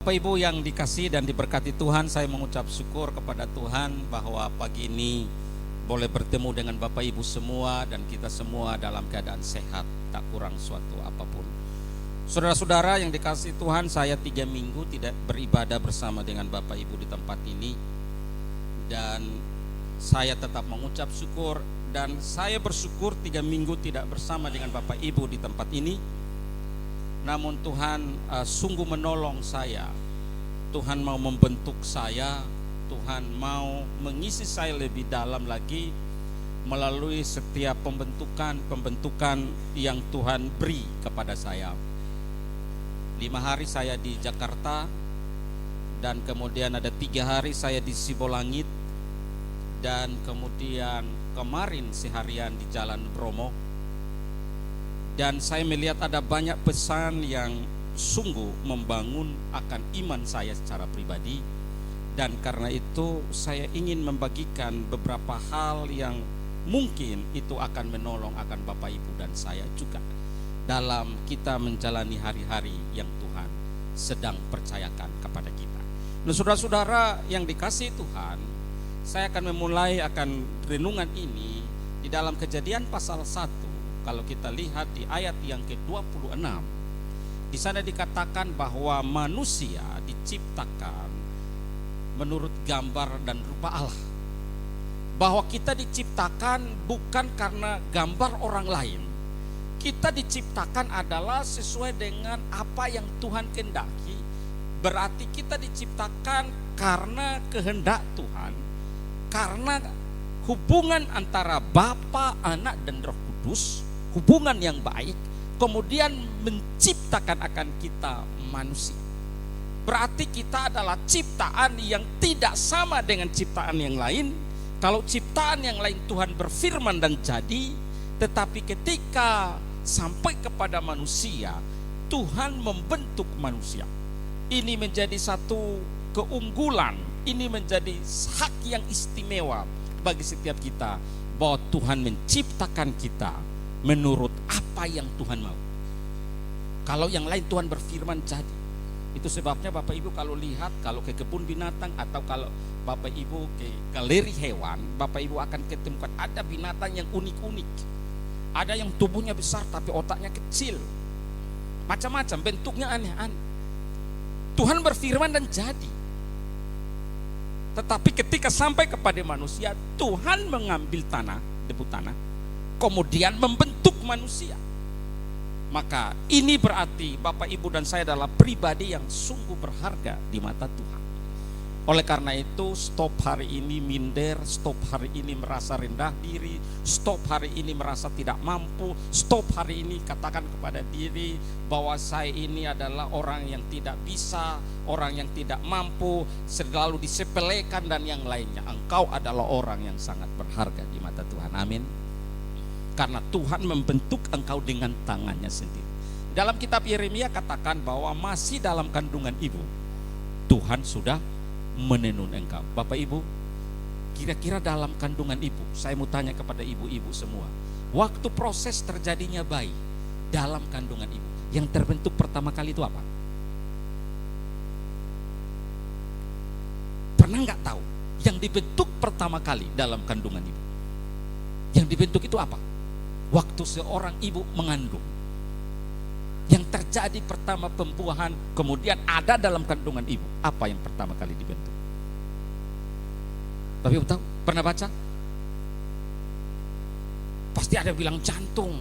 Bapak Ibu yang dikasihi dan diberkati Tuhan, saya mengucap syukur kepada Tuhan bahwa pagi ini boleh bertemu dengan Bapak Ibu semua dan kita semua dalam keadaan sehat, tak kurang suatu apapun. Saudara-saudara yang dikasihi Tuhan, saya 3 minggu tidak beribadah bersama dengan Bapak Ibu di tempat ini, dan saya tetap mengucap syukur, dan saya bersyukur 3 minggu tidak bersama dengan Bapak Ibu di tempat ini. Namun Tuhan sungguh menolong saya. Tuhan mau membentuk saya, Tuhan mau mengisi saya lebih dalam lagi melalui setiap pembentukan yang Tuhan beri kepada saya. 5 hari saya di Jakarta, dan kemudian ada 3 hari saya di Sibolangit, dan kemudian kemarin seharian di Jalan Bromo. Dan saya melihat ada banyak pesan yang sungguh membangun akan iman saya secara pribadi. Dan karena itu saya ingin membagikan beberapa hal yang mungkin itu akan menolong akan Bapak Ibu dan saya juga dalam kita menjalani hari-hari yang Tuhan sedang percayakan kepada kita. Nah, saudara-saudara yang dikasihi Tuhan, saya akan memulai akan renungan ini di dalam Kejadian pasal 1. Kalau kita lihat di ayat yang ke-26, di sana dikatakan bahwa manusia diciptakan menurut gambar dan rupa Allah. Bahwa kita diciptakan bukan karena gambar orang lain. Kita diciptakan adalah sesuai dengan apa yang Tuhan kehendaki. Berarti kita diciptakan karena kehendak Tuhan, karena hubungan antara Bapa, Anak, dan Roh Kudus, hubungan yang baik, kemudian menciptakan akan kita manusia. Berarti kita adalah ciptaan yang tidak sama dengan ciptaan yang lain. Kalau ciptaan yang lain Tuhan berfirman dan jadi, tetapi ketika sampai kepada manusia, Tuhan membentuk manusia. Ini menjadi satu keunggulan, ini menjadi hak yang istimewa bagi setiap kita, bahwa Tuhan menciptakan kita menurut apa yang Tuhan mau. Kalau yang lain Tuhan berfirman jadi. Itu sebabnya Bapak Ibu kalau lihat, kalau ke kebun binatang atau kalau Bapak Ibu ke galeri hewan, Bapak Ibu akan ketemukan ada binatang yang unik-unik. Ada yang tubuhnya besar tapi otaknya kecil. Macam-macam, bentuknya aneh-aneh. Tuhan berfirman dan jadi. Tetapi ketika sampai kepada manusia, Tuhan mengambil tanah, debu tanah, kemudian membentuk manusia. Maka ini berarti Bapak Ibu dan saya adalah pribadi yang sungguh berharga di mata Tuhan. Oleh karena itu, stop hari ini minder, stop hari ini merasa rendah diri, stop hari ini merasa tidak mampu, stop hari ini katakan kepada diri bahwa saya ini adalah orang yang tidak bisa, orang yang tidak mampu, selalu disepelekan dan yang lainnya. Engkau adalah orang yang sangat berharga di mata Tuhan. Amin. Karena Tuhan membentuk engkau dengan tangannya sendiri. Dalam kitab Yeremia katakan bahwa masih dalam kandungan ibu, Tuhan sudah menenun engkau. Bapak Ibu, kira-kira dalam kandungan ibu, saya mau tanya kepada ibu-ibu semua, waktu proses terjadinya bayi dalam kandungan ibu, yang terbentuk pertama kali itu apa? Pernah nggak tahu yang dibentuk pertama kali dalam kandungan ibu? Yang dibentuk itu apa? Waktu seorang ibu mengandung, yang terjadi pertama pembuahan, kemudian ada dalam kandungan ibu. Apa yang pertama kali dibentuk? Tapi ibu tahu? Pernah baca? Pasti ada yang bilang jantung,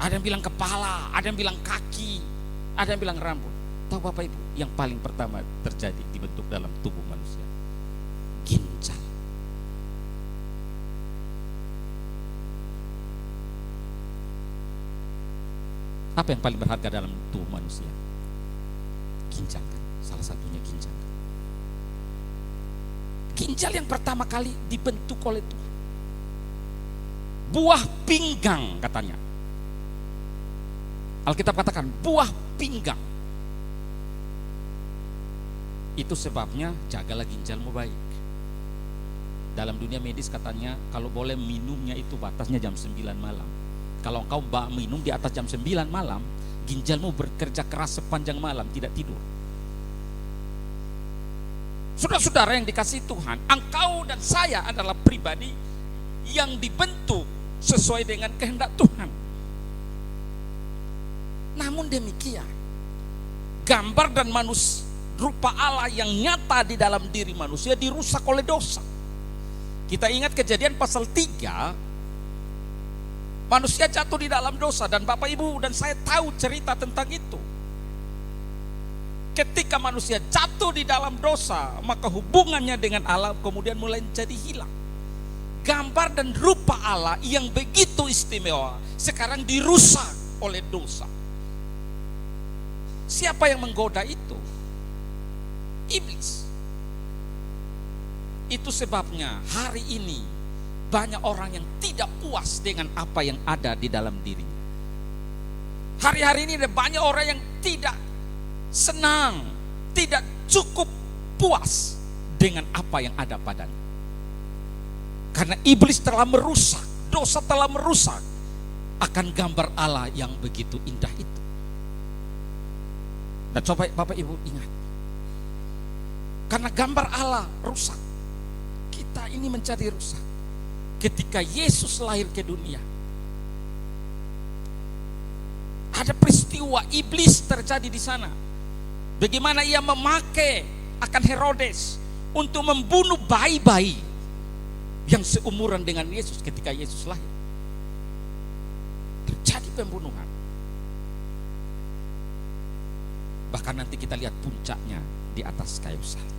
ada yang bilang kepala, ada yang bilang kaki, ada yang bilang rambut. Tahu Bapak Ibu, yang paling pertama terjadi dibentuk dalam tubuh manusia? Ginjal. Apa yang paling berharga dalam tubuh manusia? Ginjal kan? Salah satunya ginjal. Ginjal yang pertama kali dibentuk oleh Tuhan. Buah pinggang katanya. Alkitab katakan buah pinggang. Itu sebabnya jagalah ginjalmu baik. Dalam dunia medis katanya kalau boleh minumnya itu batasnya jam 9 malam. Kalau engkau minum di atas jam 9 malam, ginjalmu bekerja keras sepanjang malam tidak tidur. Saudara-saudara yang dikasihi Tuhan, engkau dan saya adalah pribadi yang dibentuk sesuai dengan kehendak Tuhan. Namun demikian, gambar dan rupa Allah yang nyata di dalam diri manusia dirusak oleh dosa. Kita ingat Kejadian pasal 3, manusia jatuh di dalam dosa, dan Bapak Ibu dan saya tahu cerita tentang itu. Ketika manusia jatuh di dalam dosa, maka hubungannya dengan Allah kemudian mulai jadi hilang. Gambar dan rupa Allah yang begitu istimewa sekarang dirusak oleh dosa. Siapa yang menggoda itu? Iblis. Itu sebabnya hari ini banyak orang yang tidak puas dengan apa yang ada di dalam dirinya. Hari-hari ini ada banyak orang yang tidak senang, tidak cukup puas dengan apa yang ada padanya. Karena iblis telah merusak, dosa telah merusak akan gambar Allah yang begitu indah itu. Dan coba Bapak Ibu ingat, karena gambar Allah rusak, kita ini menjadi rusak. Ketika Yesus lahir ke dunia, ada peristiwa iblis terjadi di sana. Bagaimana ia memakai akan Herodes untuk membunuh bayi-bayi yang seumuran dengan Yesus ketika Yesus lahir. Terjadi pembunuhan. Bahkan nanti kita lihat puncaknya di atas kayu salib.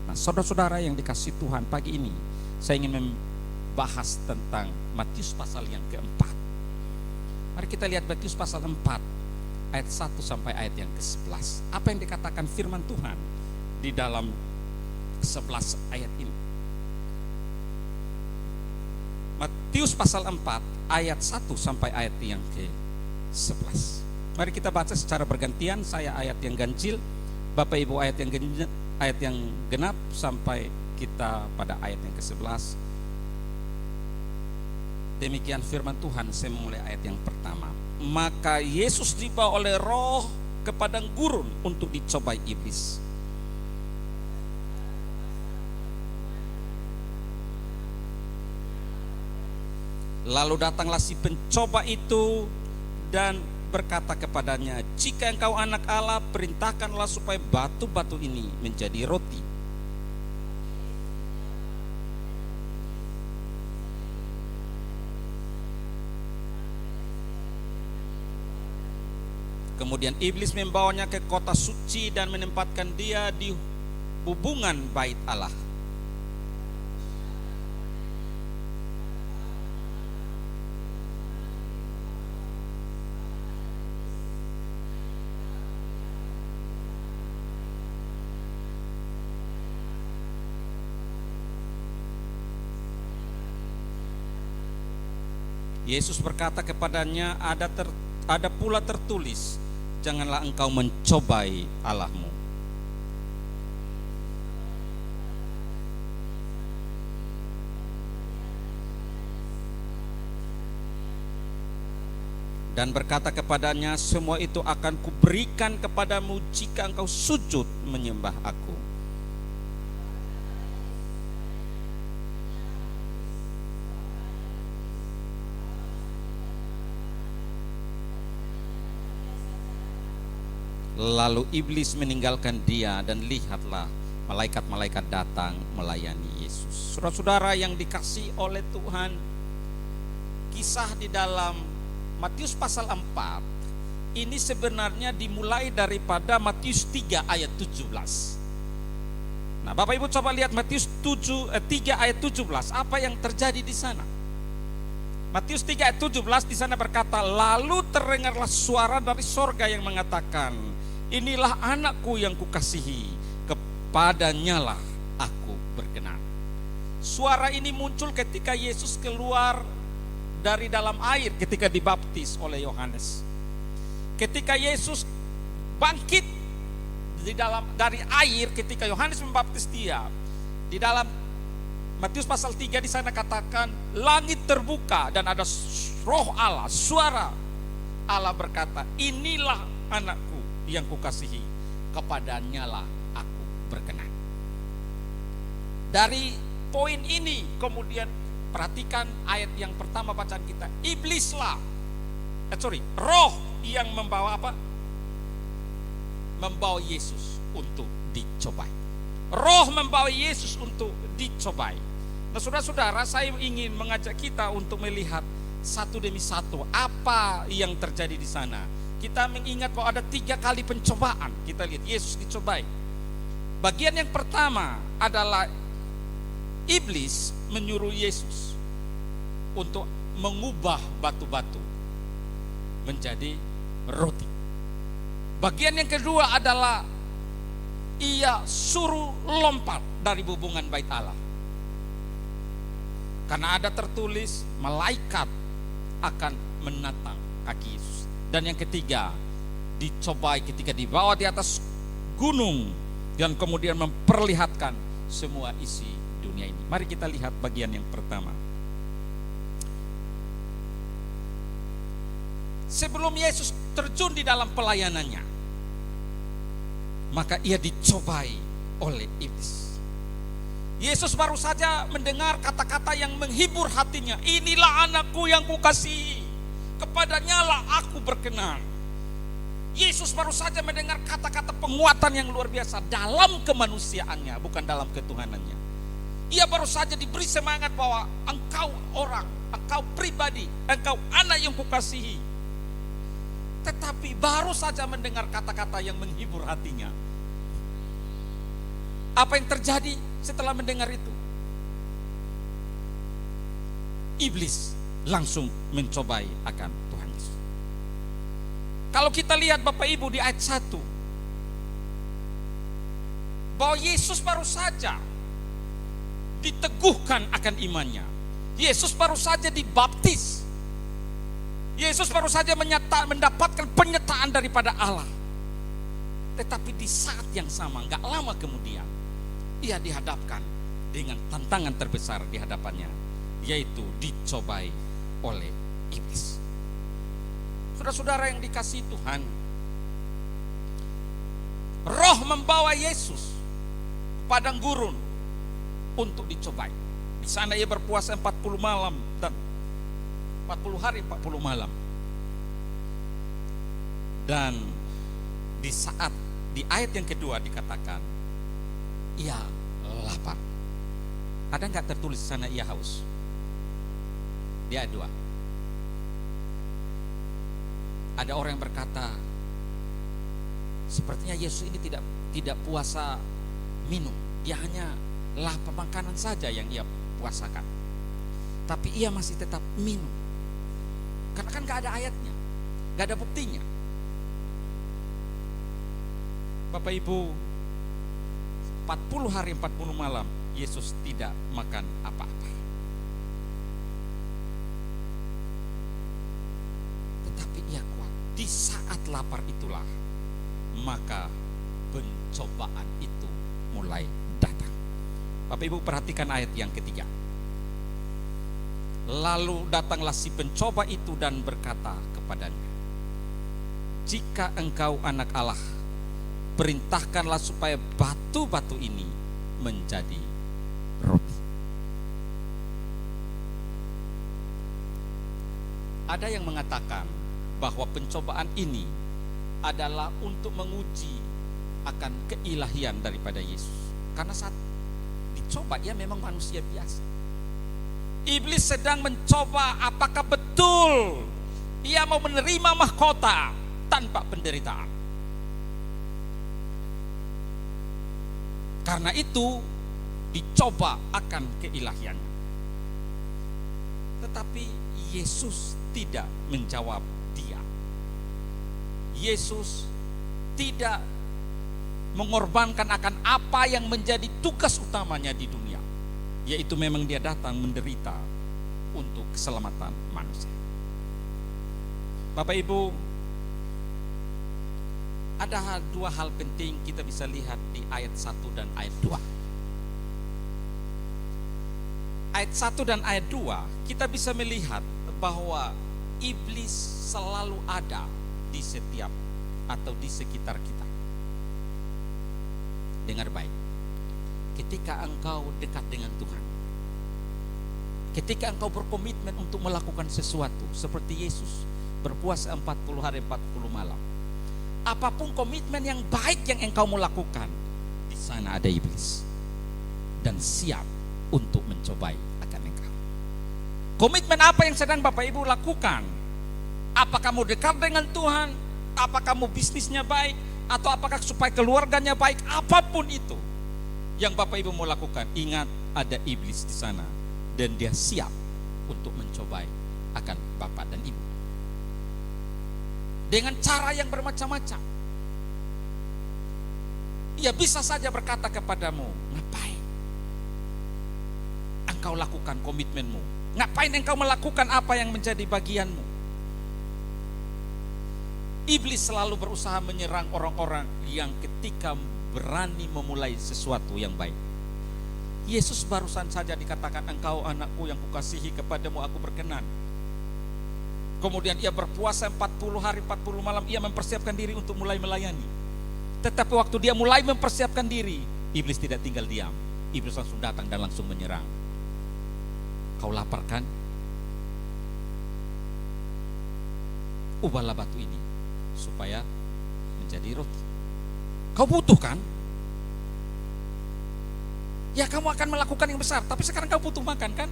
Nah, saudara-saudara yang dikasihi Tuhan, pagi ini saya ingin membahas tentang Matius pasal yang keempat. Mari kita lihat Matius pasal 4 ayat 1 sampai ayat yang ke-11. Apa yang dikatakan firman Tuhan di dalam 11 ayat ini? Matius pasal 4 ayat 1 sampai ayat yang ke-11. Mari kita baca secara bergantian. Saya ayat yang ganjil, Bapak Ibu ayat yang genap sampai kita pada ayat yang ke-11. Demikian firman Tuhan. Saya memulai ayat yang pertama. Maka Yesus dibawa oleh Roh ke padang gurun untuk dicobai iblis. Lalu datanglah si pencoba itu dan berkata kepadanya, jika engkau anak Allah, perintahkanlah supaya batu-batu ini menjadi roti. Kemudian iblis membawanya ke kota suci dan menempatkan dia di hubungan bait Allah. Yesus berkata kepadanya, ada pula tertulis, janganlah engkau mencobai Allahmu. Dan berkata kepadanya, semua itu akan kuberikan kepadamu jika engkau sujud menyembah aku. Lalu iblis meninggalkan dia, dan lihatlah malaikat-malaikat datang melayani Yesus. Saudara-saudara yang dikasihi oleh Tuhan, kisah di dalam Matius pasal 4 ini sebenarnya dimulai daripada Matius 3 ayat 17. Nah, Bapak Ibu coba lihat Matius 3 ayat 17, apa yang terjadi di sana? Matius 3 ayat 17 di sana berkata, lalu terdengarlah suara dari sorga yang mengatakan, inilah anakku yang kukasihi, kepadanya lah aku berkenan. Suara ini muncul ketika Yesus keluar dari dalam air ketika dibaptis oleh Yohanes. Ketika Yesus bangkit dari air ketika Yohanes membaptis dia, di dalam Matius pasal 3 di sana katakan langit terbuka dan ada roh Allah, suara Allah berkata, inilah anakku yang kukasihi, kepadanya lah aku berkenan. Dari poin ini kemudian perhatikan ayat yang pertama bacaan kita. Roh yang membawa apa? Membawa Yesus untuk dicobai. Roh membawa Yesus untuk dicobai. Nah, saudara-saudara, saya ingin mengajak kita untuk melihat satu demi satu apa yang terjadi di sana. Kita mengingat bahwa ada 3 kali pencobaan. Kita lihat Yesus dicobai. Bagian yang pertama adalah iblis menyuruh Yesus untuk mengubah batu-batu menjadi roti. Bagian yang kedua adalah ia suruh lompat dari bubungan bait Allah. Karena ada tertulis malaikat akan menatang kaki Yesus. Dan yang ketiga, dicobai ketika dibawa di atas gunung dan kemudian memperlihatkan semua isi dunia ini. Mari kita lihat bagian yang pertama. Sebelum Yesus terjun di dalam pelayanannya, maka ia dicobai oleh iblis. Yesus baru saja mendengar kata-kata yang menghibur hatinya. Inilah anakku yang kukasihi, kepadanya lah aku berkenan. Yesus baru saja mendengar kata-kata penguatan yang luar biasa dalam kemanusiaannya, bukan dalam ketuhanannya. Ia baru saja diberi semangat bahwa engkau orang, engkau pribadi, engkau anak yang kukasihi. Tetapi baru saja mendengar kata-kata yang menghibur hatinya. Apa yang terjadi setelah mendengar itu? Iblis langsung mencobai akan Tuhan Yesus. Kalau kita lihat Bapak Ibu di ayat 1, bahwa Yesus baru saja diteguhkan akan imannya. Yesus baru saja dibaptis. Yesus baru saja mendapatkan penyertaan daripada Allah. Tetapi di saat yang sama, gak lama kemudian, ia dihadapkan dengan tantangan terbesar di hadapannya, yaitu dicobai oleh iblis. Saudara-saudara yang dikasihi Tuhan, roh membawa Yesus ke padang gurun untuk dicobai. Di sana ia berpuasa 40 malam dan 40 hari 40 malam. Dan di saat di ayat yang kedua dikatakan ia lapar. Ada enggak tertulis di sana ia haus? Di ayat 2. Ada orang yang berkata, sepertinya Yesus ini tidak puasa minum. Dia hanya lapar makanan saja yang ia puasakan. Tapi ia masih tetap minum. Karena kan gak ada ayatnya, gak ada buktinya. Bapak Ibu, 40 hari 40 malam Yesus tidak makan apa-apa. Tetapi ia kuat. Di saat lapar itulah maka pencobaan itu mulai datang. Bapak Ibu perhatikan ayat yang ketiga. Lalu datanglah si pencoba itu dan berkata kepadanya, jika engkau anak Allah, perintahkanlah supaya batu-batu ini menjadi roti. Ada yang mengatakan bahwa pencobaan ini adalah untuk menguji akan keilahian daripada Yesus. Karena saat dicoba ia memang manusia biasa. Iblis sedang mencoba apakah betul ia mau menerima mahkota tanpa penderitaan. Karena itu dicoba akan keilahiannya. Tetapi Yesus tidak menjawab dia. Yesus tidak mengorbankan akan apa yang menjadi tugas utamanya di dunia, yaitu memang dia datang menderita untuk keselamatan manusia. Bapak Ibu, ada 2 hal penting kita bisa lihat di ayat 1 dan ayat 2. Ayat 1 dan ayat 2 kita bisa melihat bahwa iblis selalu ada di setiap atau di sekitar kita. Dengar baik, ketika engkau dekat dengan Tuhan, ketika engkau berkomitmen untuk melakukan sesuatu, seperti Yesus berpuasa 40 hari 40 malam, apapun komitmen yang baik yang engkau mau lakukan, di sana ada iblis dan siap untuk mencobai akan engkau. Komitmen apa yang sedang Bapak Ibu lakukan? Apakah kamu dekat dengan Tuhan? Apakah kamu bisnisnya baik? Atau apakah supaya keluarganya baik? Apapun itu yang Bapak Ibu mau lakukan, ingat ada iblis di sana dan dia siap untuk mencobai akan Bapak dan Ibu dengan cara yang bermacam-macam. Ia bisa saja berkata kepadamu, ngapain engkau lakukan komitmenmu? Ngapain engkau melakukan apa yang menjadi bagianmu? Iblis selalu berusaha menyerang orang-orang yang ketika berani memulai sesuatu yang baik. Yesus barusan saja dikatakan, engkau anakku yang kukasihi, kepadamu aku berkenan. Kemudian ia berpuasa 40 hari 40 malam, ia mempersiapkan diri untuk mulai melayani. Tetapi waktu dia mulai mempersiapkan diri, iblis tidak tinggal diam. Iblis langsung datang dan langsung menyerang. Kau lapar kan? Ubahlah batu ini supaya menjadi roti. Kau butuh kan? Ya kamu akan melakukan yang besar, tapi sekarang kau butuh makan kan?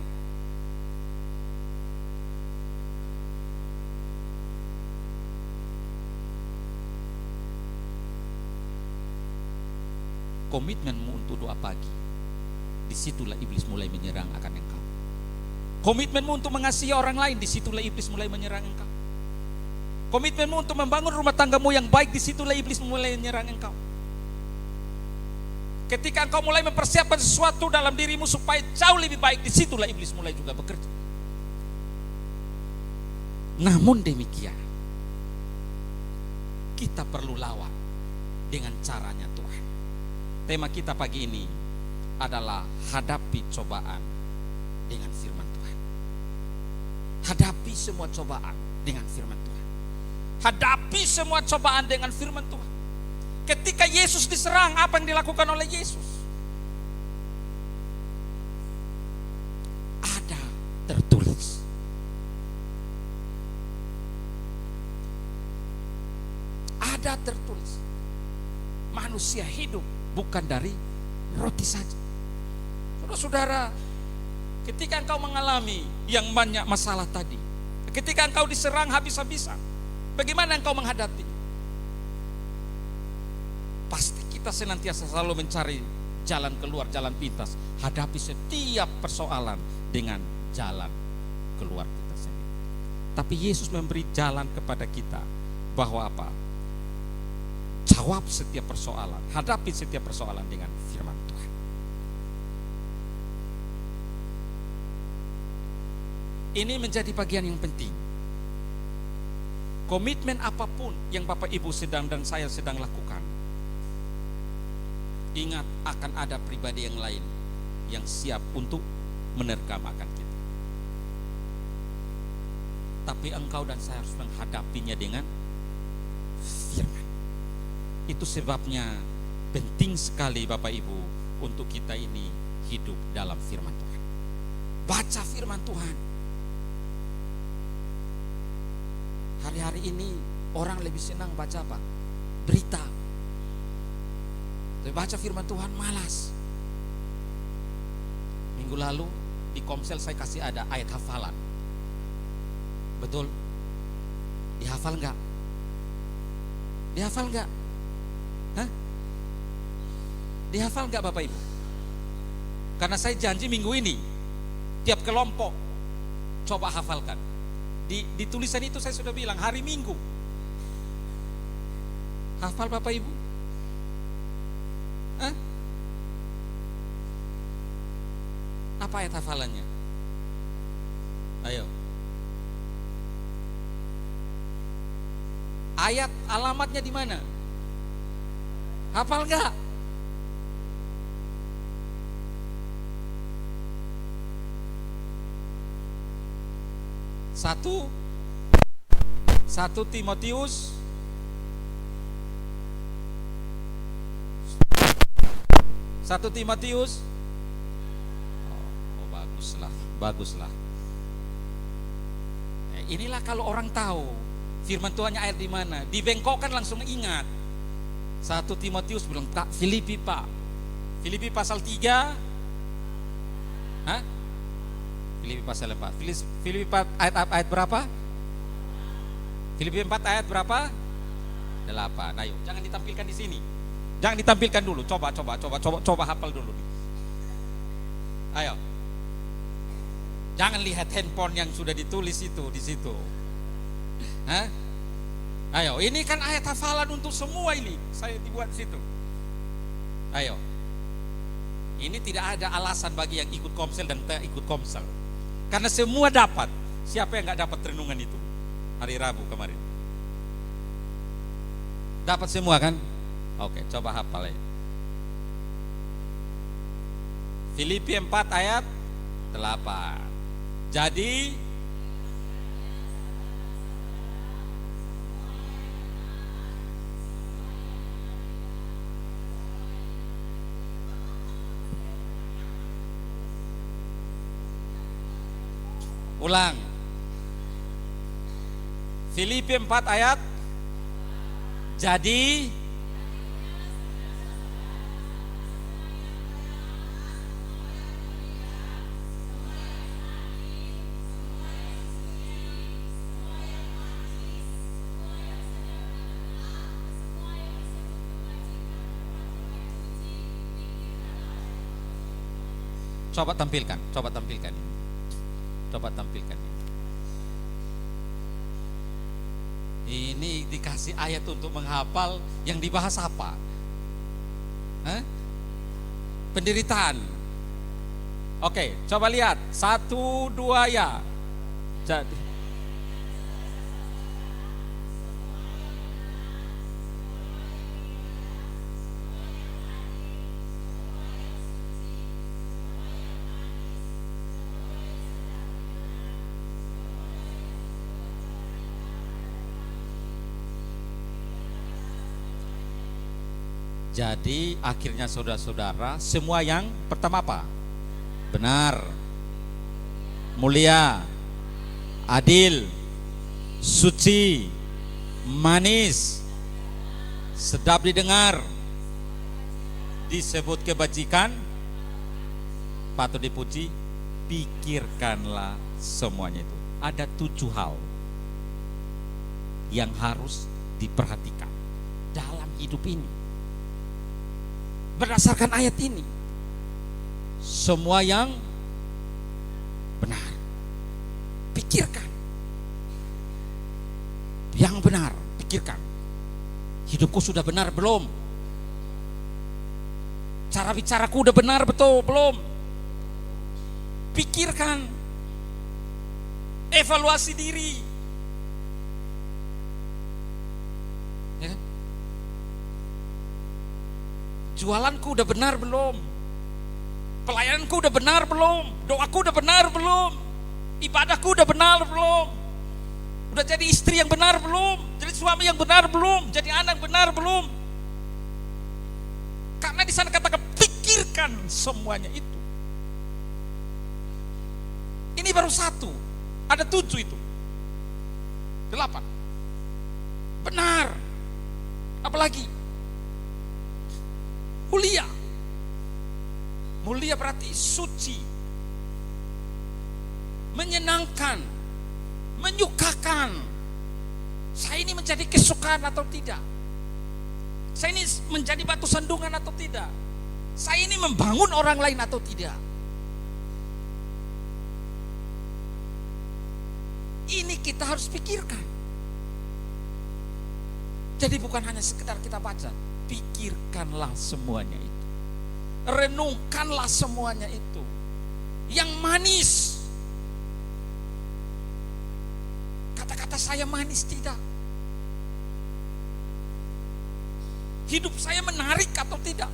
Komitmenmu untuk doa pagi, disitulah iblis mulai menyerang akan engkau. Komitmenmu untuk mengasihi orang lain, disitulah iblis mulai menyerang engkau. Komitmenmu untuk membangun rumah tanggamu yang baik, disitulah iblis mulai menyerang engkau. Ketika engkau mulai mempersiapkan sesuatu dalam dirimu supaya jauh lebih baik, disitulah iblis mulai juga bekerja. Namun demikian, kita perlu lawan dengan caranya Tuhan. Tema kita pagi ini adalah hadapi cobaan dengan firman Tuhan. Hadapi semua cobaan dengan firman Tuhan. Hadapi semua cobaan dengan firman Tuhan. Ketika Yesus diserang, apa yang dilakukan oleh Yesus? Ada tertulis. Ada tertulis. Manusia hidup bukan dari roti saja. Saudara-saudara, ketika engkau mengalami yang banyak masalah tadi, ketika engkau diserang habis-habisan, bagaimana engkau menghadapi? Pasti kita senantiasa selalu mencari jalan keluar, jalan pintas. Hadapi setiap persoalan dengan jalan keluar kita sendiri. Tapi Yesus memberi jalan kepada kita bahwa apa? Jawab setiap persoalan, hadapi setiap persoalan dengan firman Tuhan. Ini menjadi bagian yang penting. Komitmen apapun yang Bapak Ibu sedang dan saya sedang lakukan, ingat akan ada pribadi yang lain yang siap untuk menerkam akan kita. Tapi engkau dan saya harus menghadapinya dengan firman. Itu sebabnya penting sekali Bapak Ibu untuk kita ini hidup dalam firman Tuhan. Baca firman Tuhan. Hari-hari ini orang lebih senang baca apa? Berita. Tapi baca firman Tuhan malas. Minggu lalu di Komsel saya kasih ada ayat hafalan. Betul? Dihafal enggak? Dihafal enggak? Hah? Dihafal enggak Bapak Ibu? Karena saya janji minggu ini tiap kelompok coba hafalkan. Di tulisan itu saya sudah bilang hari Minggu. Hafal Bapak Ibu? Hah? Apa ayat hafalannya? Ayo. Ayat alamatnya di mana? Hafal enggak? Satu, 1 Timotius 1 Timotius. Oh, baguslah. Inilah kalau orang tahu firman Tuhannya ayat di mana, dibengkokkan langsung ingat. 1 Timotius belum, Kak, Filipi, Pak. Filipi pasal 3. Hah? Filipi pasal 4. Filipi 4 ayat berapa? Filipi 4 ayat berapa? 8. Ayo, jangan ditampilkan di sini. Jangan ditampilkan dulu. Coba hafal dulu. Ayo. Jangan lihat handphone yang sudah ditulis itu di situ. Hah? Ayo, ini kan ayat hafalan untuk semua ini. Saya dibuat situ. Ayo. Ini tidak ada alasan bagi yang ikut komsel dan tidak ikut komsel. Karena semua dapat. Siapa yang gak dapat renungan itu? Hari Rabu kemarin. Dapat semua kan? Oke, coba hafal ya. Filipi 4 ayat 8. Jadi ulang. Filipi 4 ayat. Jadi coba tampilkan. Ini dikasih ayat untuk menghafal, yang dibahas apa? Penderitaan. Oke, coba lihat. 1, 2 ya. Jadi Jadi akhirnya saudara-saudara, semua yang pertama apa? Benar, mulia, adil, suci, manis, sedap didengar, disebut kebajikan, patut dipuji, pikirkanlah semuanya itu. Ada 7 hal yang harus diperhatikan dalam hidup ini. Berdasarkan ayat ini, semua yang benar, pikirkan. Yang benar, pikirkan. Hidupku sudah benar belum? Cara bicaraku udah benar betul belum? Pikirkan. Evaluasi diri. Ya kan? Jualanku udah benar belum? Pelayananku udah benar belum? Doaku udah benar belum? Ibadahku udah benar belum? Udah jadi istri yang benar belum? Jadi suami yang benar belum? Jadi anak yang benar belum? Karena di sana katakan pikirkan semuanya itu. Ini baru 1, ada 7 itu. 8. Benar. Apalagi? Mulia. Mulia berarti suci, menyenangkan, menyukakan. Saya ini menjadi kesukaan atau tidak? Saya ini menjadi batu sandungan atau tidak? Saya ini membangun orang lain atau tidak? Ini kita harus pikirkan. Jadi bukan hanya sekedar kita baca, pikirkanlah semuanya itu. Renungkanlah semuanya itu. Yang manis. Kata-kata saya manis tidak? Hidup saya menarik atau tidak?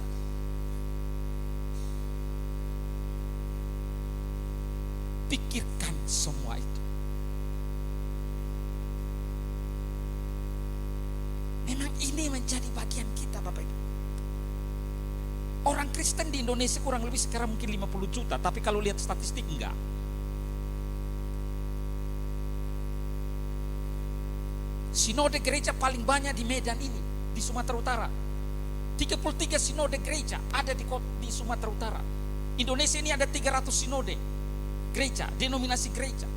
Pikirkan semua itu. Memang ini menjadi bagian kita, Bapak Ibu. Orang Kristen di Indonesia kurang lebih sekarang mungkin 50 juta, tapi kalau lihat statistik enggak. Sinode gereja paling banyak di Medan ini, di Sumatera Utara. 33 sinode gereja ada di Sumatera Utara. Indonesia ini ada 300 sinode gereja, denominasi gereja.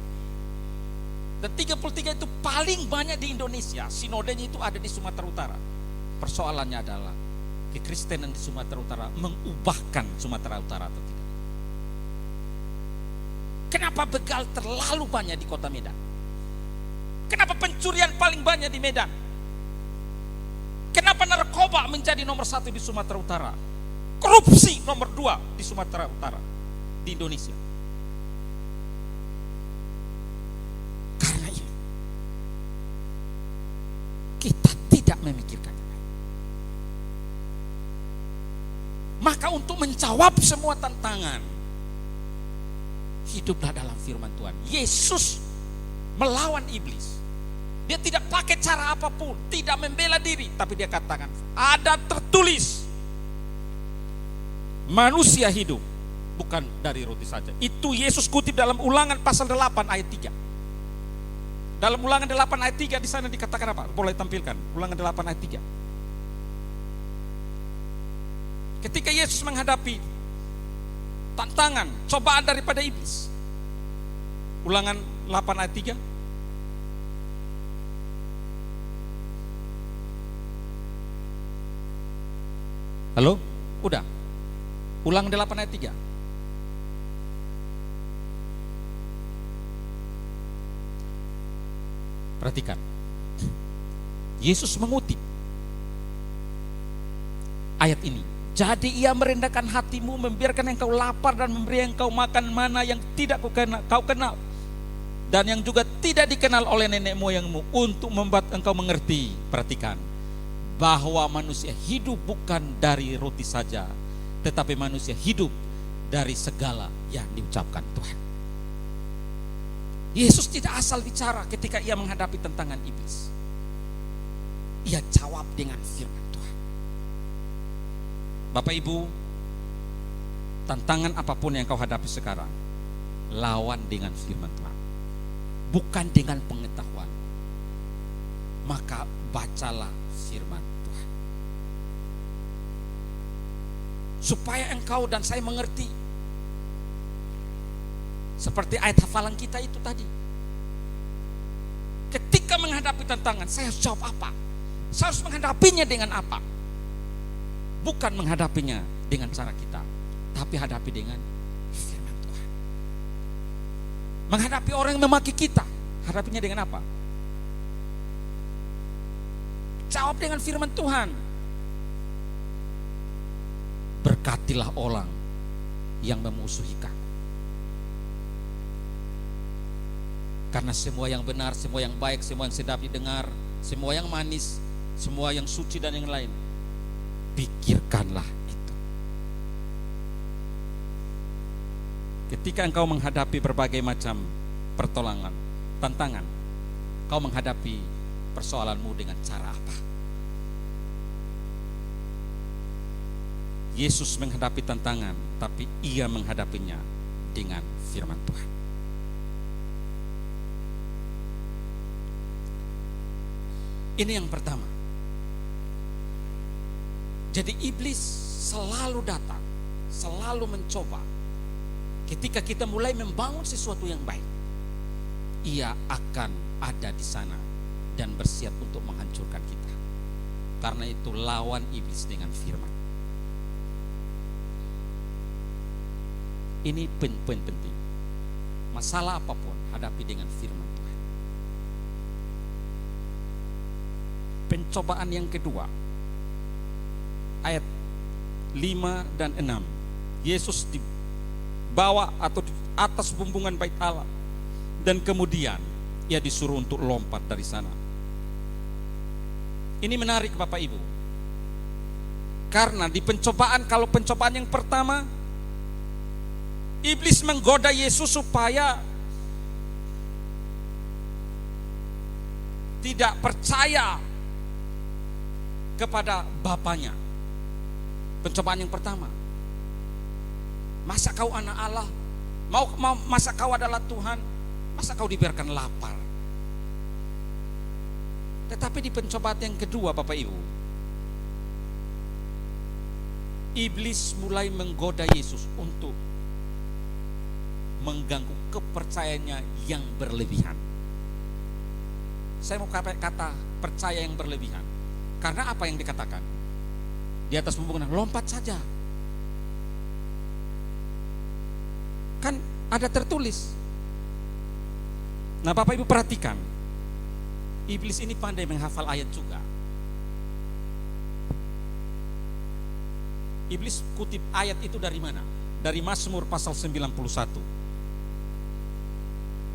Dan 33 itu paling banyak di Indonesia. Sinodenya itu ada di Sumatera Utara. Persoalannya adalah kekristenan di Sumatera Utara mengubahkan Sumatera Utara atau tidak. Kenapa begal terlalu banyak di kota Medan? Kenapa pencurian paling banyak di Medan? Kenapa narkoba menjadi nomor 1 di Sumatera Utara? Korupsi nomor 2 di Sumatera Utara, di Indonesia. Karena ini kita tidak memikirkan. Maka untuk menjawab semua tantangan, hiduplah dalam firman Tuhan. Yesus melawan iblis. Dia tidak pakai cara apapun, tidak membela diri, tapi dia katakan, ada tertulis, manusia hidup bukan dari roti saja. Itu Yesus kutip dalam Ulangan pasal 8 ayat 3. Dalam Ulangan 8 ayat 3 di sana dikatakan apa? Boleh tampilkan Ulangan 8 ayat 3. Ketika Yesus menghadapi tantangan, cobaan daripada iblis. Ulangan 8 ayat 3. Halo? Udah? Ulangan 8 ayat 3. Perhatikan. Yesus mengutip ayat ini. Jadi ia merendahkan hatimu, membiarkan engkau lapar dan memberi engkau makan mana yang tidak kau kenal, dan yang juga tidak dikenal oleh nenek moyangmu, untuk membuat engkau mengerti. Perhatikan, bahwa manusia hidup bukan dari roti saja, tetapi manusia hidup dari segala yang diucapkan Tuhan. Yesus tidak asal bicara ketika ia menghadapi tantangan iblis. Ia jawab dengan firman Tuhan. Bapak Ibu, tantangan apapun yang kau hadapi sekarang, lawan dengan firman Tuhan, bukan dengan pengetahuan. Maka bacalah firman Tuhan, supaya engkau dan saya mengerti. Seperti ayat hafalan kita itu tadi. Ketika menghadapi tantangan, saya harus jawab apa? Saya harus menghadapinya dengan apa? Bukan menghadapinya dengan cara kita, tapi hadapi dengan firman Tuhan. Menghadapi orang yang memaki kita, hadapinya dengan apa? Jawab dengan firman Tuhan. Berkatilah orang yang memusuhi kamu, karena semua yang benar, semua yang baik, semua yang sedap didengar, semua yang manis, semua yang suci dan yang lain, pikirkanlah itu. Ketika engkau menghadapi berbagai macam pertolongan, tantangan, kau menghadapi persoalanmu dengan cara apa? Yesus menghadapi tantangan, tapi ia menghadapinya dengan firman Tuhan. Ini yang pertama. Jadi iblis selalu datang, selalu mencoba. Ketika kita mulai membangun sesuatu yang baik, ia akan ada di sana dan bersiap untuk menghancurkan kita. Karena itu lawan iblis dengan firman. Ini poin penting. Masalah apapun hadapi dengan firman Tuhan. Pencobaan yang kedua, ayat 5 dan 6. Yesus dibawa atau di atas bumbungan bait Allah, dan kemudian ia disuruh untuk lompat dari sana. Ini menarik Bapak Ibu, karena di pencobaan, kalau pencobaan yang pertama, iblis menggoda Yesus supaya tidak percaya kepada bapaknya. Pencobaan yang pertama. Masa kau anak Allah? Masa kau adalah Tuhan? Masa kau dibiarkan lapar? Tetapi di pencobaan yang kedua, Bapak Ibu, iblis mulai menggoda Yesus untuk mengganggu kepercayaannya yang berlebihan. Saya mau pakai kata percaya yang berlebihan. Karena apa yang dikatakan? Di atas pembangunan, lompat saja. Kan ada tertulis. Nah, Bapak Ibu perhatikan. Iblis ini pandai menghafal ayat juga. Iblis kutip ayat itu dari mana? Dari Mazmur pasal 91.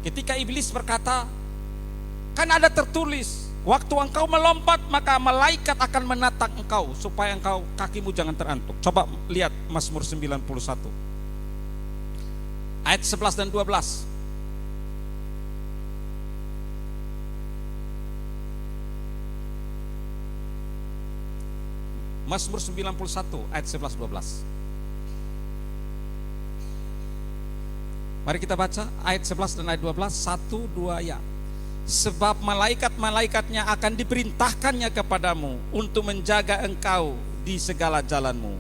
Ketika iblis berkata, kan ada tertulis, waktu engkau melompat maka malaikat akan menatang engkau supaya engkau kakimu jangan terantuk. Coba lihat Mazmur 91 ayat 11 dan 12. Mazmur 91 ayat 11 12. Mari kita baca ayat 11 dan ayat 12, 1 2 ya. Sebab malaikat-malaikatnya akan diperintahkannya kepadamu untuk menjaga engkau di segala jalanmu.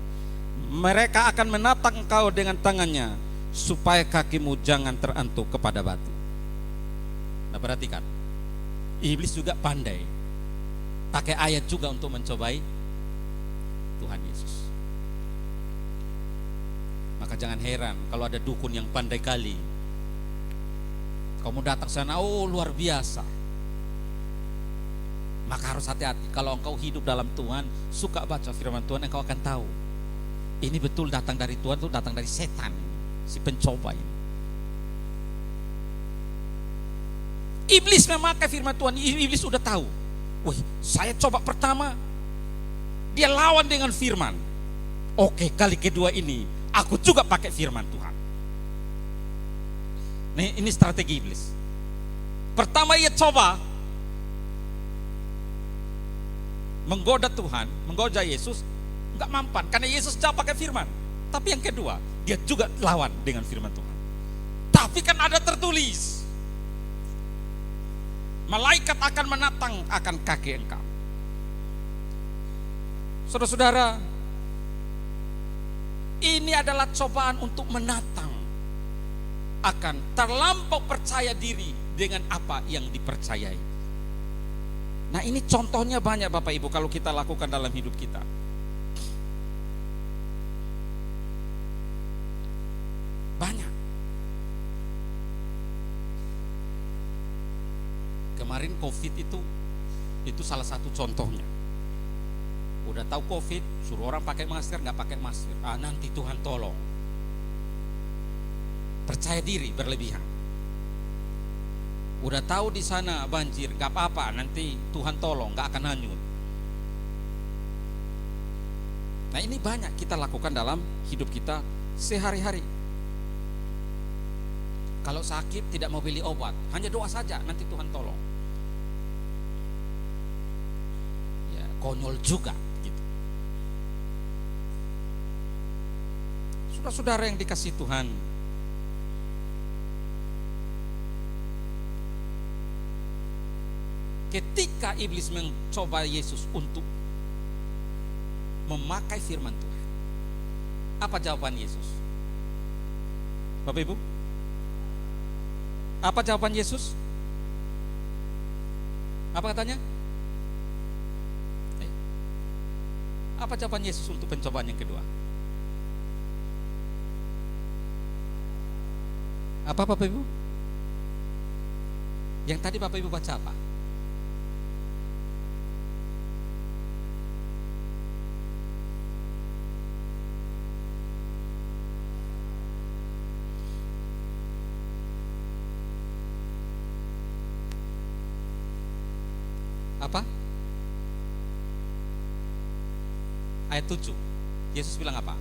Mereka akan menatang engkau dengan tangannya supaya kakimu jangan terantuk kepada batu. Nah, perhatikan. Iblis juga pandai pakai ayat juga untuk mencobai Tuhan Yesus. Maka jangan heran kalau ada dukun yang pandai kali. Kamu datang sana, oh luar biasa. Maka harus hati-hati. Kalau engkau hidup dalam Tuhan, suka baca firman Tuhan, engkau akan tahu ini betul datang dari Tuhan, itu datang dari setan, si pencoba ini. Iblis memakai firman Tuhan. Iblis sudah tahu. Wih, saya coba pertama, dia lawan dengan firman. Oke, kali kedua ini aku juga pakai firman Tuhan. Ini strategi iblis. Pertama ia coba menggoda Tuhan, menggoda Yesus, enggak mampan karena Yesus jawab pakai firman. Tapi yang kedua, dia juga lawan dengan firman Tuhan. Tapi kan ada tertulis, malaikat akan menatang akan kaki engkau. Saudara-saudara, ini adalah cobaan untuk menatang akan terlampau percaya diri dengan apa yang dipercayai. Nah, ini contohnya banyak Bapak Ibu kalau kita lakukan dalam hidup kita. Banyak. Kemarin COVID itu salah satu contohnya. Udah tahu COVID, suruh orang pakai masker, nggak pakai masker. Nanti Tuhan tolong. Percaya diri berlebihan. Udah tahu di sana banjir, nggak apa-apa, nanti Tuhan tolong, nggak akan hanyut. Nah, ini banyak kita lakukan dalam hidup kita sehari-hari. Kalau sakit tidak mau beli obat, hanya doa saja, nanti Tuhan tolong. Ya, konyol juga gitu. Saudara-saudara yang dikasihi Tuhan, ketika iblis mencoba Yesus untuk memakai firman Tuhan, apa jawaban Yesus? Bapak Ibu, apa jawaban Yesus? Apa katanya? Apa jawaban Yesus untuk pencobaan yang kedua? Apa Bapak Ibu? Yang tadi Bapak Ibu baca apa? Apa? Ayat 7. Yesus bilang apa?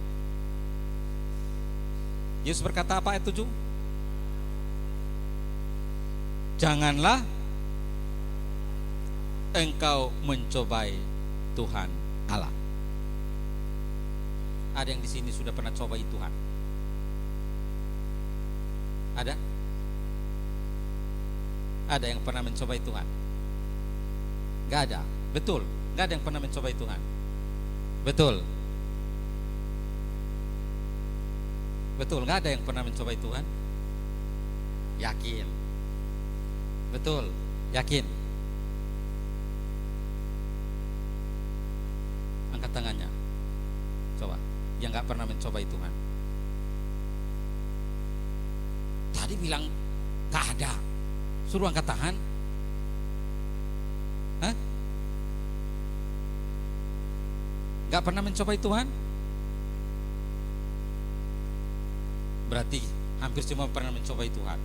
Yesus berkata apa ayat 7? Janganlah engkau mencobai Tuhan Allah. Ada yang di sini sudah pernah cobai Tuhan? Ada? Ada yang pernah mencobai Tuhan? Gak ada. Betul, gak ada yang pernah mencobai Tuhan. Betul. Betul, gak ada yang pernah mencobai Tuhan. Yakin? Betul, yakin? Angkat tangannya. Coba, yang gak pernah mencobai Tuhan. Tadi bilang gak ada. Suruh angkat tangan. Hah? Gak pernah mencobai Tuhan? Berarti hampir semua pernah mencobai Tuhan.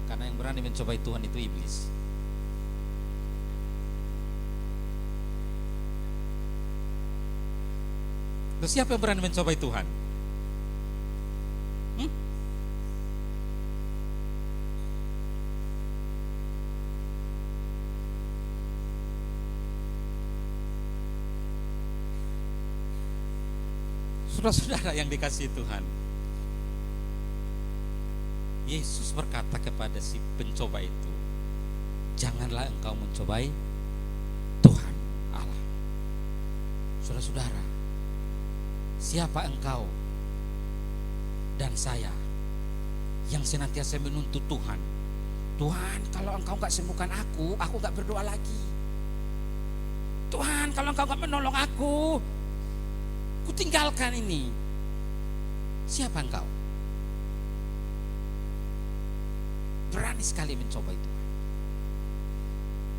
Karena yang berani mencobai Tuhan itu iblis. Terus siapa yang berani mencobai Tuhan? Saudara-saudara yang dikasihi Tuhan, Yesus berkata kepada si pencoba itu, janganlah engkau mencobai Tuhan Allah. Saudara-saudara, siapa engkau dan saya yang senantiasa menuntut Tuhan? Tuhan, kalau engkau gak sembuhkan aku gak berdoa lagi. Tuhan, kalau engkau gak menolong aku tinggalkan ini. Siapa engkau? Berani sekali mencobai Tuhan.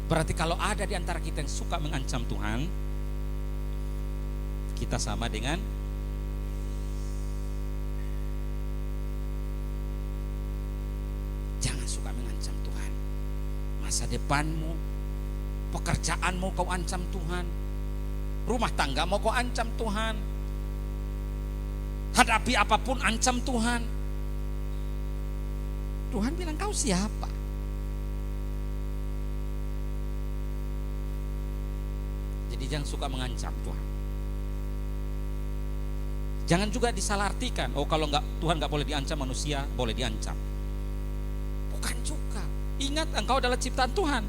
Berarti kalau ada di antara kita yang suka mengancam Tuhan, kita sama dengan jangan suka mengancam Tuhan. Masa depanmu, pekerjaanmu kau ancam Tuhan, rumah tangga mau kau ancam Tuhan, hadapi apapun ancam Tuhan. Tuhan bilang kau siapa? Jadi jangan suka mengancam Tuhan. Jangan juga disalahartikan. Oh, kalau Tuhan nggak boleh diancam, manusia boleh diancam. Bukan juga. Ingat, engkau adalah ciptaan Tuhan,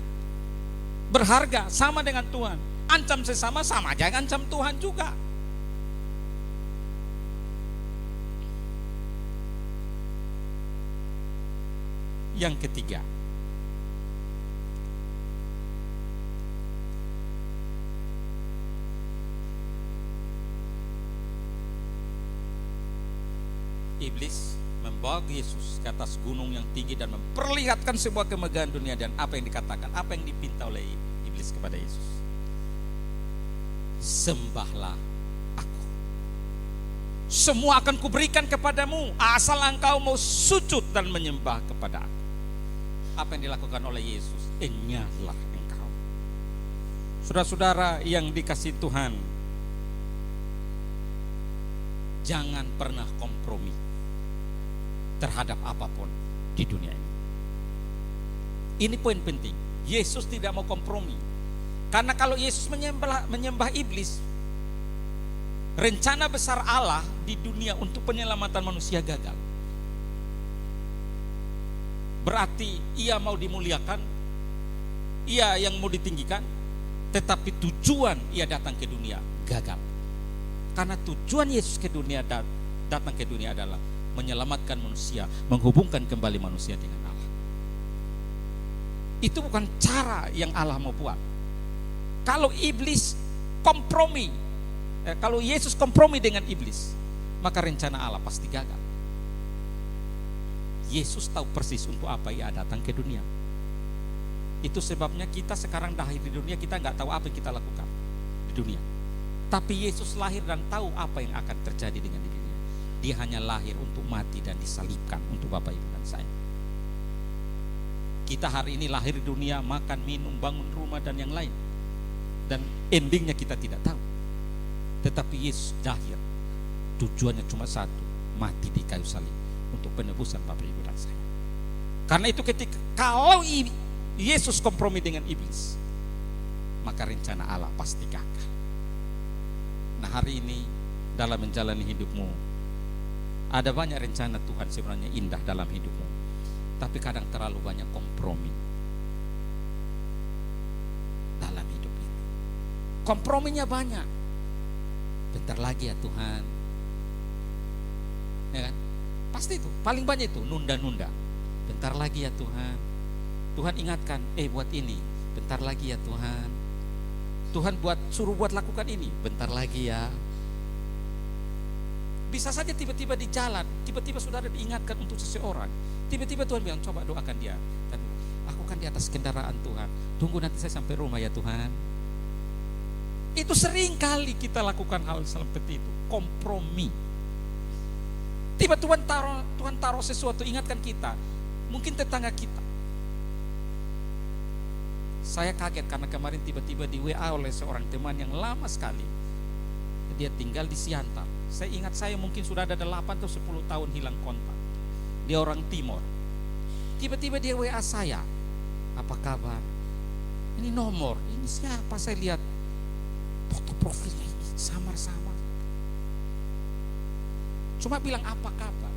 berharga sama dengan Tuhan. Ancam sesama sama aja ancam Tuhan juga. Yang ketiga, iblis membawa Yesus ke atas gunung yang tinggi dan memperlihatkan sebuah kemegahan dunia. Dan apa yang dikatakan, apa yang dipinta oleh iblis kepada Yesus? Sembahlah aku, semua akan kuberikan kepadamu asal engkau mau sujud dan menyembah kepada aku. Apa yang dilakukan oleh Yesus? Enyalah engkau. Saudara-saudara yang dikasihi Tuhan, jangan pernah kompromi terhadap apapun di dunia ini. Ini poin penting. Yesus tidak mau kompromi. Karena kalau Yesus menyembah iblis, rencana besar Allah di dunia untuk penyelamatan manusia gagal. Berarti ia mau dimuliakan, ia yang mau ditinggikan, tetapi tujuan ia datang ke dunia gagal. Karena tujuan Yesus ke dunia datang ke dunia adalah menyelamatkan manusia, menghubungkan kembali manusia dengan Allah. Itu bukan cara yang Allah mau buat. Kalau iblis kompromi, kalau Yesus kompromi dengan iblis, maka rencana Allah pasti gagal. Yesus tahu persis untuk apa ia datang ke dunia. Itu sebabnya kita sekarang lahir di dunia, kita nggak tahu apa yang kita lakukan di dunia. Tapi Yesus lahir dan tahu apa yang akan terjadi dengan dirinya. Dia hanya lahir untuk mati dan disalibkan untuk Bapak, Ibu, dan saya. Kita hari ini lahir di dunia, makan, minum, bangun rumah dan yang lain. Dan endingnya kita tidak tahu. Tetapi Yesus lahir, tujuannya cuma satu, mati di kayu salib untuk penebusan Bapak, Ibu, dan saya. Karena itu ketika kalau Yesus kompromi dengan iblis, maka rencana Allah pasti gagal. Nah, hari ini dalam menjalani hidupmu, ada banyak rencana Tuhan sebenarnya indah dalam hidupmu, tapi kadang terlalu banyak kompromi dalam hidup itu. Komprominya banyak. Bentar lagi ya Tuhan, ya kan? Pasti itu, paling banyak itu nunda-nunda. Bentar lagi ya Tuhan. Tuhan ingatkan, buat ini. Bentar lagi ya Tuhan. Tuhan suruh buat lakukan ini. Bentar lagi ya. Bisa saja tiba-tiba di jalan, tiba-tiba saudara diingatkan untuk seseorang. Tiba-tiba Tuhan bilang, coba doakan dia. Dan aku kan di atas kendaraan Tuhan. Tunggu nanti saya sampai rumah ya Tuhan. Itu sering kali kita lakukan hal seperti itu. Kompromi. Tiba Tuhan taruh sesuatu, ingatkan kita. Mungkin tetangga kita. Saya kaget karena kemarin tiba-tiba di WA oleh seorang teman yang lama sekali. Dia tinggal di Siantar. Saya ingat saya mungkin sudah ada 8 atau 10 tahun hilang kontak. Dia orang Timor. Tiba-tiba dia WA saya. Apa kabar? Ini nomor, ini siapa? Saya lihat foto profilnya ini samar-samar. Cuma bilang apa kabar.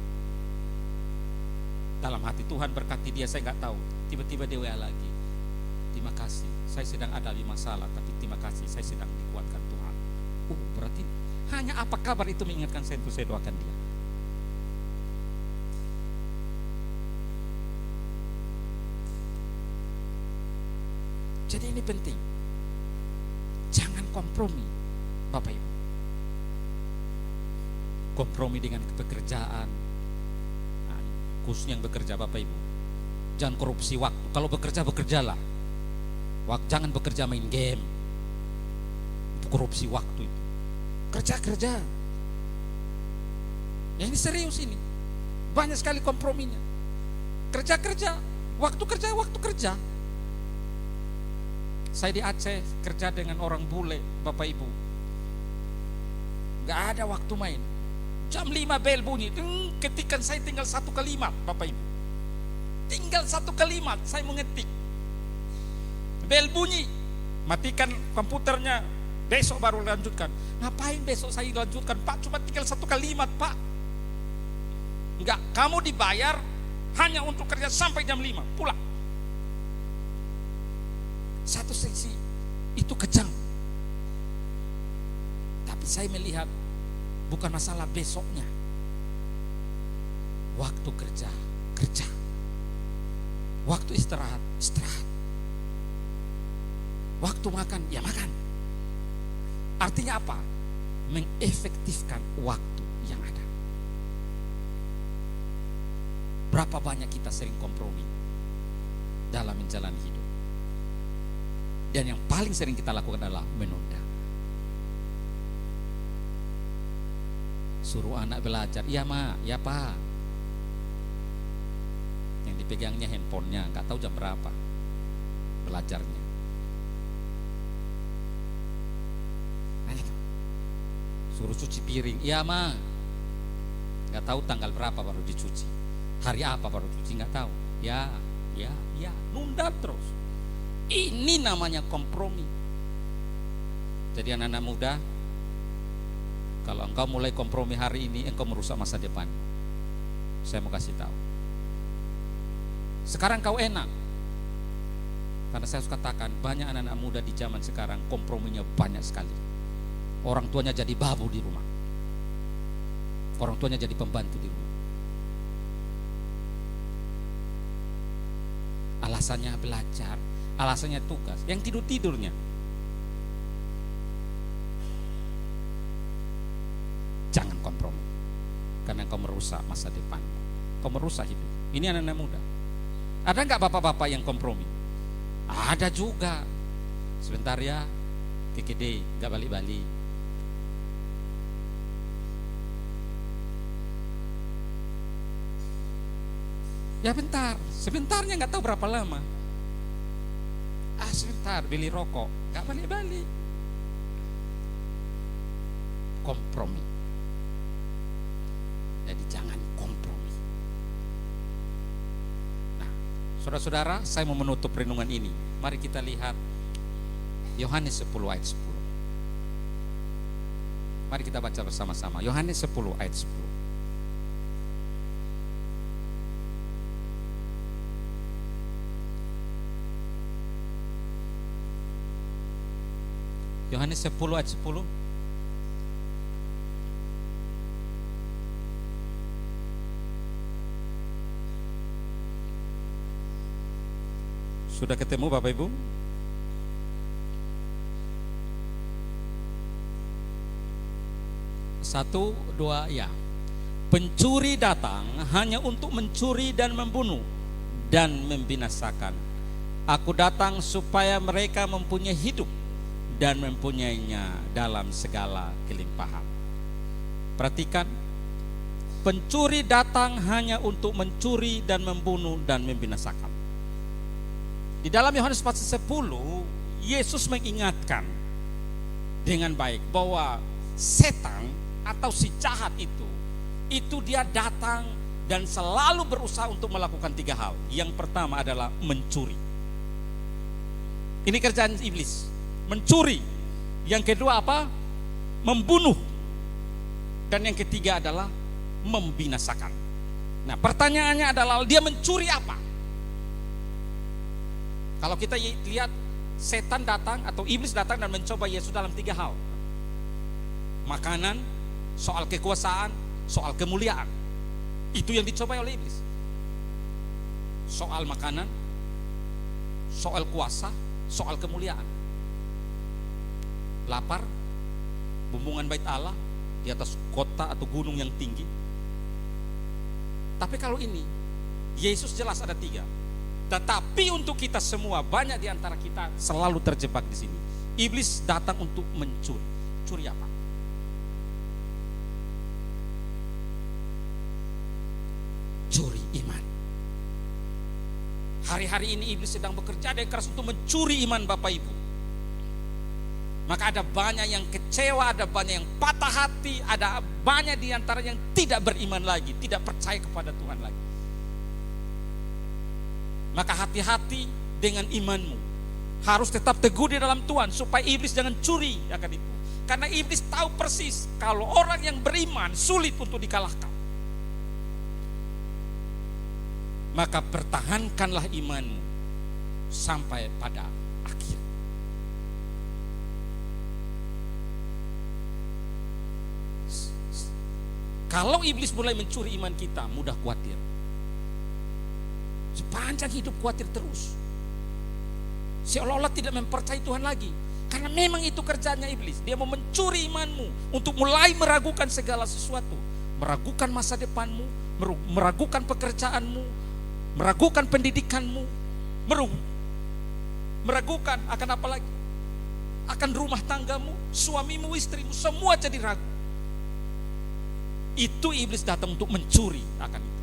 Dalam hati Tuhan berkati dia, saya nggak tahu. Tiba-tiba dia WA lagi. Terima kasih, saya sedang ada di masalah, tapi terima kasih, saya sedang dikuatkan Tuhan. Berarti hanya apa kabar itu mengingatkan saya untuk saya doakan dia. Jadi ini penting. Jangan kompromi, Bapak Ibu. Kompromi dengan pekerjaan. Nah, khususnya yang bekerja Bapak Ibu. Jangan korupsi waktu. Kalau bekerja, bekerjalah. Jangan bekerja main game. Itu korupsi waktu itu. Kerja. Ya ini serius ini. Banyak sekali komprominya. Kerja. Waktu kerja. Saya di Aceh kerja dengan orang bule, Bapak Ibu. Gak ada waktu main. Jam 5 bel bunyi. Ketikan saya tinggal 1 kalimat, Bapak Ibu. Tinggal 1 kalimat, saya mengetik. Bel bunyi, matikan komputernya. Besok baru lanjutkan. Ngapain besok saya lanjutkan, Pak? Cuma tinggal 1 kalimat, Pak. Enggak, kamu dibayar hanya untuk kerja sampai jam 5, pulang. Satu sisi itu kejam. Tapi saya melihat bukan masalah besoknya. Waktu kerja. Waktu istirahat. Waktu makan, ya makan. Artinya apa? Mengefektifkan waktu yang ada. Berapa banyak kita sering kompromi dalam menjalani hidup. Dan yang paling sering kita lakukan adalah menunda. Suruh anak belajar, iya ma, ya pak. Yang dipegangnya handphonenya, gak tahu jam berapa belajarnya. Suruh cuci piring, iya ma. Gak tahu tanggal berapa baru dicuci. Hari apa baru cuci, gak tahu. Ya, nunda terus. Ini namanya kompromi. Jadi anak-anak muda, kalau engkau mulai kompromi hari ini, engkau merusak masa depan. Saya mau kasih tahu. Sekarang kau enak. Karena saya harus katakan, banyak anak-anak muda di zaman sekarang komprominya banyak sekali. Orang tuanya jadi babu di rumah. Orang tuanya jadi pembantu di rumah. Alasannya belajar, alasannya tugas, yang tidurnya. Jangan kompromi, karena kau merusak masa depan, kau merusak hidup. Ini anak-anak muda. Ada nggak bapak-bapak yang kompromi? Ada juga. Sebentar ya, KKD nggak balik-balik. Ya bentar, sebentarnya nggak tahu berapa lama. Sebentar beli rokok, nggak balik-balik. Kompromi. Jadi jangan kompromi. Nah, saudara-saudara, saya mau menutup renungan ini. Mari kita lihat Yohanes 10 ayat 10. Mari kita baca bersama-sama. Yohanes 10 ayat 10. Yohanes 10 ayat 10. Sudah ketemu Bapak Ibu? Satu, dua, ya. Pencuri datang hanya untuk mencuri dan membunuh dan membinasakan. Aku datang supaya mereka mempunyai hidup dan mempunyainya dalam segala kelimpahan. Perhatikan, pencuri datang hanya untuk mencuri dan membunuh dan membinasakan. Di dalam Yohanes pasal 10, Yesus mengingatkan dengan baik bahwa setan atau si jahat itu dia datang dan selalu berusaha untuk melakukan 3 hal. Yang pertama adalah mencuri. Ini kerjaan iblis, mencuri. Yang kedua apa? Membunuh. Dan yang ketiga adalah membinasakan. Nah, pertanyaannya adalah dia mencuri apa? Kalau kita lihat, setan datang atau iblis datang dan mencoba Yesus dalam 3 hal. Makanan, soal kekuasaan, soal kemuliaan. Itu yang dicoba oleh iblis. Soal makanan, soal kuasa, soal kemuliaan. Lapar, bumbungan bait Allah di atas kota atau gunung yang tinggi. Tapi kalau ini, Yesus jelas ada 3. Tetapi untuk kita semua, banyak di antara kita selalu terjebak di sini. Iblis datang untuk mencuri. Curi apa? Curi iman. Hari-hari ini iblis sedang bekerja dengan keras untuk mencuri iman Bapak Ibu. Maka ada banyak yang kecewa, ada banyak yang patah hati, ada banyak di antara yang tidak beriman lagi, tidak percaya kepada Tuhan lagi. Maka hati-hati dengan imanmu. Harus tetap teguh di dalam Tuhan supaya iblis jangan curi akan itu. Karena iblis tahu persis kalau orang yang beriman sulit untuk dikalahkan. Maka pertahankanlah imanmu sampai pada akhir. Kalau iblis mulai mencuri iman kita, mudah khawatir. Sepanjang hidup khawatir terus. Seolah-olah tidak mempercayai Tuhan lagi. Karena memang itu kerjanya iblis. Dia mau mencuri imanmu untuk mulai meragukan segala sesuatu. Meragukan masa depanmu, meragukan pekerjaanmu, meragukan pendidikanmu, meragukan akan apa lagi? Akan rumah tanggamu, suamimu, istrimu, semua jadi ragu. Itu iblis datang untuk mencuri akan itu.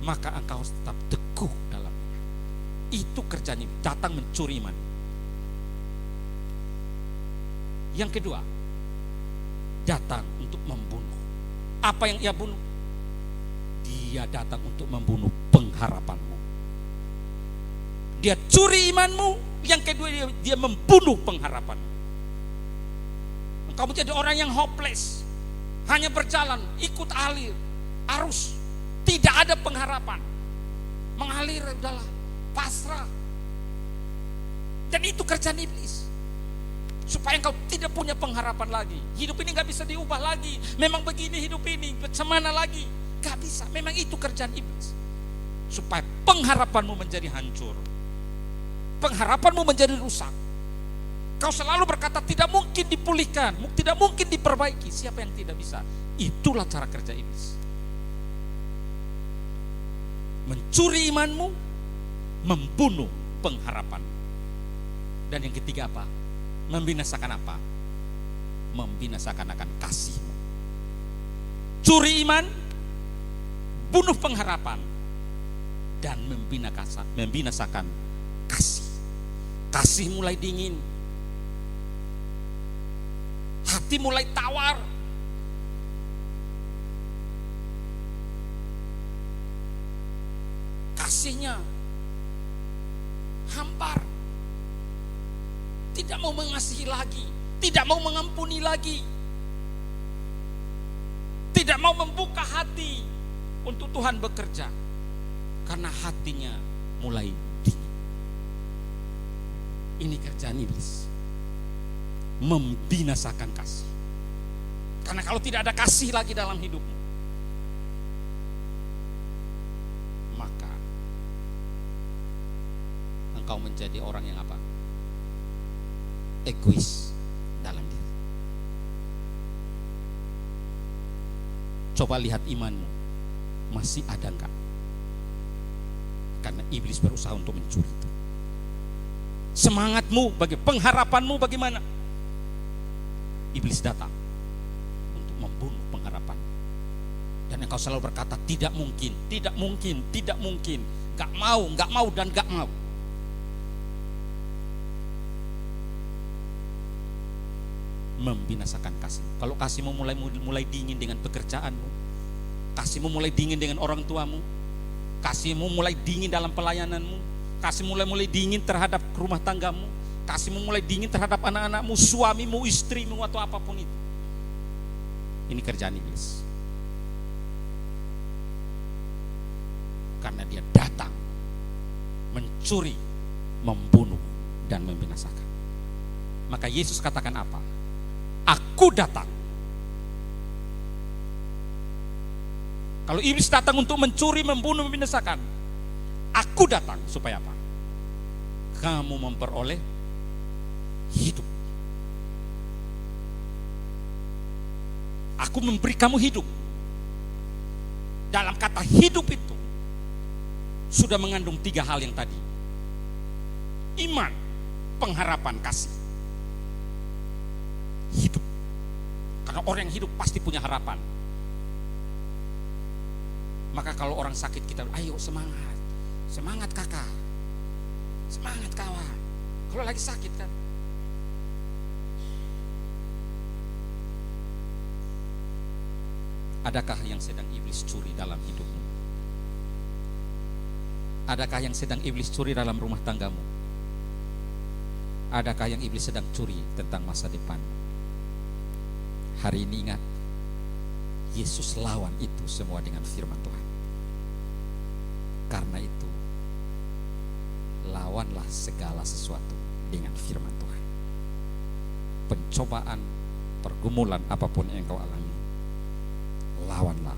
Maka engkau harus tetap teguh dalam iman. Itu kerjanya, datang mencuri iman. Yang kedua, datang untuk membunuh. Apa yang ia bunuh? Dia datang untuk membunuh pengharapanmu. Dia curi imanmu. Yang kedua, dia membunuh pengharapanmu. Engkau menjadi orang yang hopeless, hanya berjalan ikut alir arus, tidak ada pengharapan, mengalir udahlah, pasrah. Dan itu kerjaan iblis, supaya engkau tidak punya pengharapan lagi. Hidup ini gak bisa diubah lagi. Memang begini hidup ini, bagaimana lagi? Gak bisa. Memang itu kerjaan iblis, supaya pengharapanmu menjadi hancur, pengharapanmu menjadi rusak. Kau selalu berkata tidak mungkin dipulihkan, tidak mungkin diperbaiki. Siapa yang tidak bisa? Itulah cara kerja iblis. Mencuri imanmu, membunuh pengharapan. Dan yang ketiga apa? Membinasakan apa? Membinasakan akan kasihmu. Curi iman, bunuh pengharapan, dan membinasakan kasih. Kasih mulai dingin, hati mulai tawar, kasihnya hambar. tidak mau mengasihi lagi, tidak mau mengampuni lagi, tidak mau membuka hati untuk Tuhan bekerja, karena hatinya mulai dingin. Ini kerjaan iblis, membinasakan kasih. Karena kalau tidak ada kasih lagi dalam hidupmu, maka engkau menjadi orang yang apa? Egois dalam diri. Coba lihat imanmu, masih ada enggak? Karena iblis berusaha untuk mencuri itu. Semangatmu, pengharapanmu bagaimana? Iblis datang untuk membunuh pengharapan. Dan engkau selalu berkata, tidak mungkin, tidak mungkin, tidak mungkin, gak mau dan gak mau. Membinasakan kasih. Kalau kasihmu mulai dingin dengan pekerjaanmu, kasihmu mulai dingin dengan orang tuamu, kasihmu mulai dingin dalam pelayananmu, kasihmu mulai dingin terhadap rumah tanggamu, kasihmu mulai dingin terhadap anak-anakmu, suamimu, istrimu, atau apapun itu. Ini kerjaan iblis. Karena dia datang mencuri, membunuh, dan membinasakan. Maka Yesus katakan apa? Aku datang. Kalau iblis datang untuk mencuri, membunuh, membinasakan, aku datang supaya apa? Kamu memperoleh hidup. Aku memberi kamu hidup. Dalam kata hidup itu sudah mengandung 3 hal yang tadi: iman, pengharapan, kasih. Hidup. Karena orang yang hidup pasti punya harapan. Maka kalau orang sakit, kita ayo semangat, semangat kakak, semangat kawan. Kalau lagi sakit kan, adakah yang sedang iblis curi dalam hidupmu? Adakah yang sedang iblis curi dalam rumah tanggamu? Adakah yang iblis sedang curi tentang masa depan? Hari ini ingat, Yesus lawan itu semua dengan firman Tuhan. Karena itu, lawanlah segala sesuatu dengan firman Tuhan. Pencobaan, pergumulan apapun yang kau alami, lawanlah